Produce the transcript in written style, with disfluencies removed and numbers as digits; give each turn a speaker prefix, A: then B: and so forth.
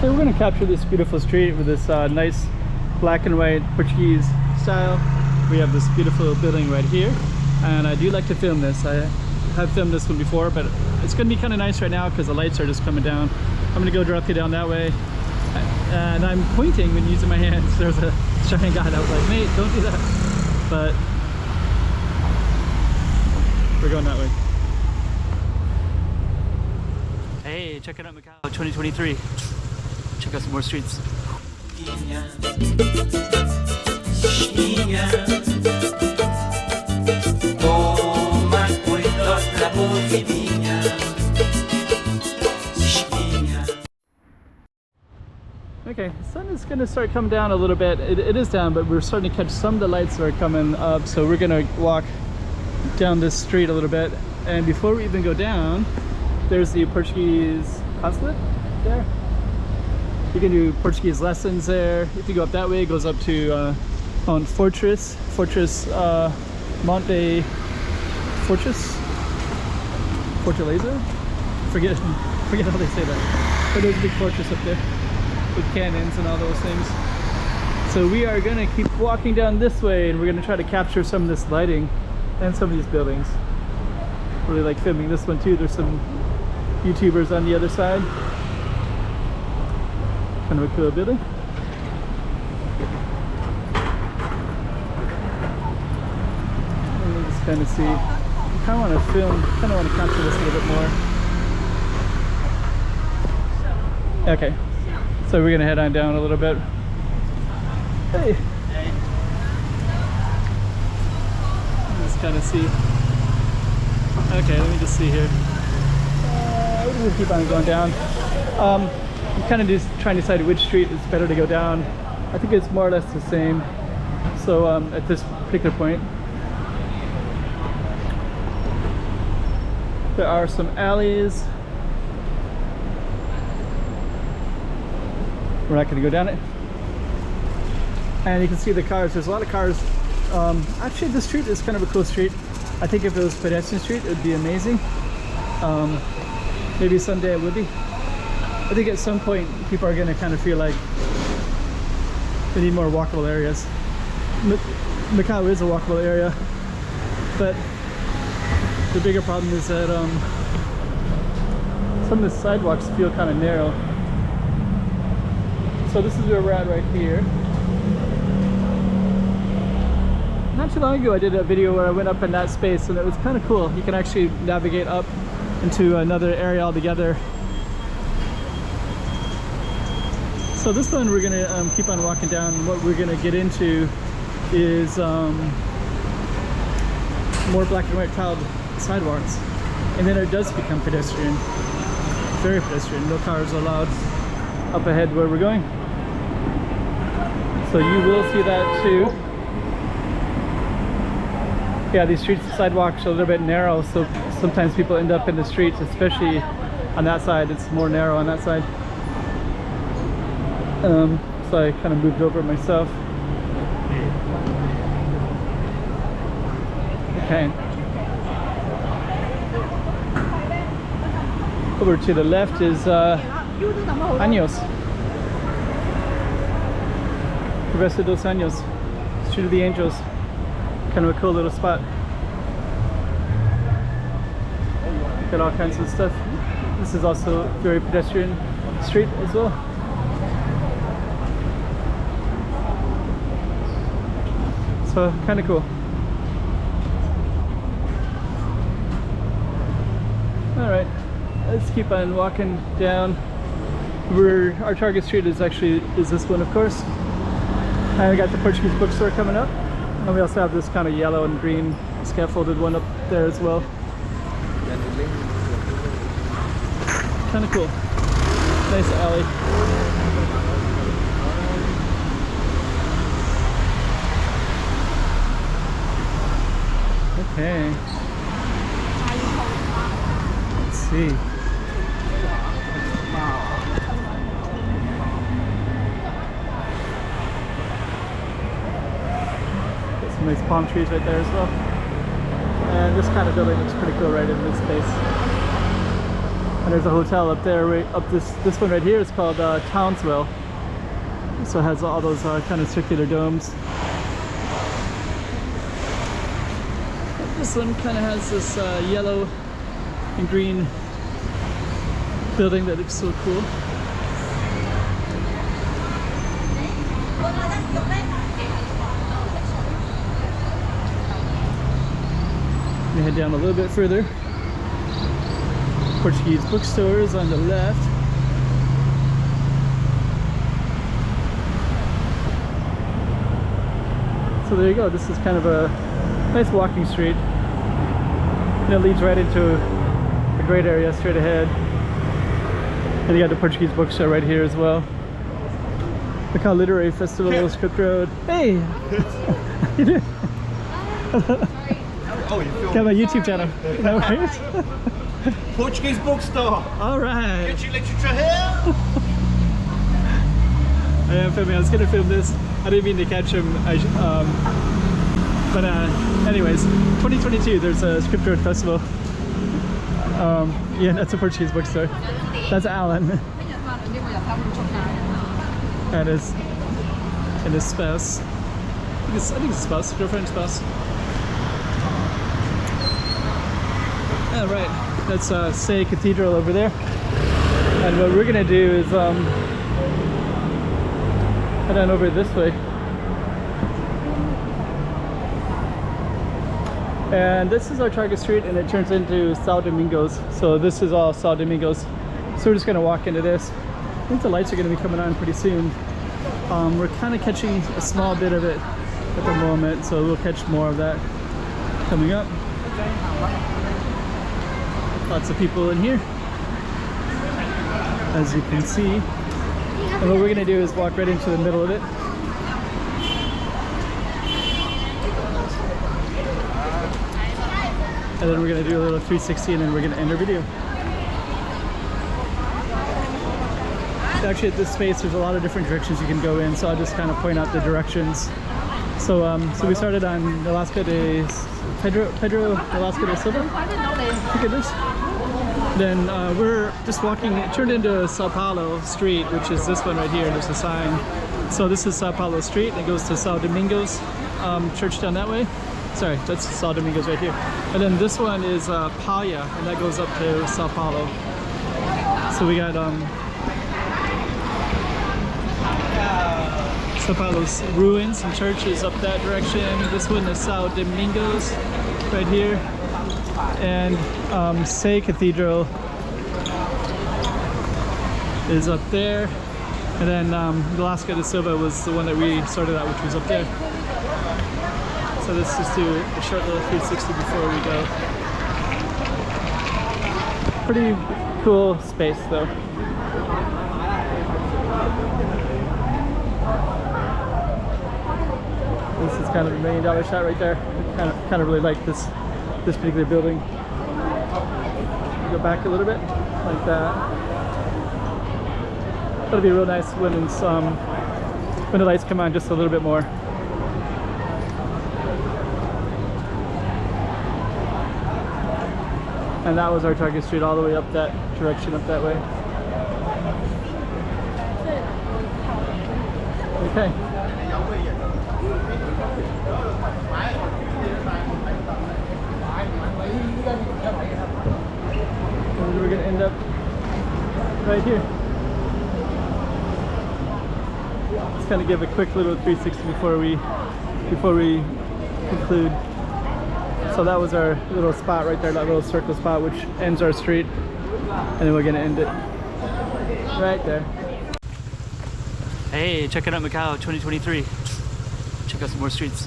A: Okay, we're going to capture this beautiful street with this nice black and white Portuguese style. We have this beautiful building right here, and I do like to film this. I have filmed this one before, but it's going to be kind of nice right now because the lights are just coming down. I'm going to go directly down that way, and I'm pointing when using my hands. There's a giant guy that was like, mate, don't do that. But we're going that way. Hey, check it out, Macau 2023. Check out some more streets. Okay, the sun is going to start coming down a little bit. It is down, but we're starting to catch some of the lights that are coming up. So we're going to walk down this street a little bit. And before we even go down, there's the Portuguese consulate there. You can do Portuguese lessons there. If you go up that way, it goes up to on Fortress Monte Fortress Fortaleza. Forget how they say that. But there's a big fortress up there with cannons and all those things. So we are gonna keep walking down this way, and we're gonna try to capture some of this lighting and some of these buildings. Really like filming this one too. There's some YouTubers on the other side. Kind of a cool building. Let me just kind of see. I kind of want to film, kind of want to capture this a little bit more. Okay, so we're gonna head on down a little bit. Hey. Let's kind of see. Okay, let me just see here. We're gonna keep on going down. I'm kind of just trying to decide which street is better to go down. I think it's more or less the same. So at this particular point, there are some alleys. We're not going to go down it. And you can see the cars. There's a lot of cars. Actually, this street is kind of a cool street. I think if it was a pedestrian street, it would be amazing. Maybe someday it would be. I think at some point people are going to kind of feel like we need more walkable areas. Macau is a walkable area, but the bigger problem is that some of the sidewalks feel kind of narrow. So this is where we're at right here. Not too long ago I did a video where I went up in that space, and it was kind of cool. You can actually navigate up into another area altogether. So this one we're gonna keep on walking down. What we're gonna get into is more black and white tiled sidewalks, and then it does become pedestrian, very pedestrian. No cars allowed up ahead where we're going. So you will see that too. Yeah, these streets sidewalks are a little bit narrow, so sometimes people end up in the streets, especially on that side. It's more narrow on that side. So I kind of moved over myself. Okay. Over to the left is Años. Cabeza dos Años. Street of the Angels. Kind of a cool little spot. Got all kinds of stuff. This is also a very pedestrian street as well. So kind of cool. All right, let's keep on walking down. Our target street is this one, of course. And we got the Portuguese bookstore coming up, and we also have this kind of yellow and green scaffolded one up there as well. Kind of cool. Nice alley. Okay. Let's see. Got some nice palm trees right there as well. And this kind of building looks pretty cool right in this space. And there's a hotel up there, right up this one right here is called Townsville. So it has all those kind of circular domes. This one kind of has this yellow and green building that looks so cool. We head down a little bit further. Portuguese bookstores on the left. So there you go. This is kind of a nice walking street. And it leads right into a great area straight ahead. And you got the Portuguese bookstore right here as well. Macau Literary Festival, Script Road. Hey! How you doing?
B: Oh, you feel
A: got my YouTube channel. No worries.
B: Portuguese bookstore.
A: All right.
B: Get your literature here.
A: I am filming. I was gonna film this. I didn't mean to catch him. But anyways, 2022. There's a Script Road Festival. Yeah, that's a Portuguese bookstore. That's Alan. And his spouse. I think it's spouse, girlfriend, spouse. Yeah, right. That's Say Cathedral over there. And what we're gonna do is head on over this way. And this is our target street, and it turns into São Domingos. So this is all São Domingos. So we're just gonna walk into this. I think the lights are gonna be coming on pretty soon. We're kind of catching a small bit of it at the moment, so we'll catch more of that coming up. Lots of people in here, as you can see. And what we're gonna do is walk right into the middle of it. And then we're gonna do a little 360 and then we're gonna end our video. Actually at this space there's a lot of different directions you can go in, so I'll just kind of point out the directions. So so we started on Nolasco de Pedro Nolasco de Silva. Look at this. Then we're just walking, it turned into São Paulo Street, which is this one right here. There's a sign. So this is São Paulo Street, and it goes to São Domingos church down that way. Sorry, that's São Domingos right here. And then this one is Palha, and that goes up to São Paulo. So we got São Paulo's ruins and churches up that direction. This one is São Domingos right here. And Say Cathedral is up there. And then Nolasco de Silva was the one that we started out, which was up there. So let's just do a short little 360 before we go. Pretty cool space though. This is kind of $1 million shot right there. I kind of really like this particular building. Go back a little bit, like that. That'll be real nice when it's when the lights come on just a little bit more. And that was our target street all the way up that direction, up that way. Okay. And we're gonna end up right here. Let's kind of give a quick little 360 before we conclude. So that was our little spot right there, that little circle spot which ends our street, and then we're gonna end it right there. Hey, check it out, Macau 2023. Check out some more streets.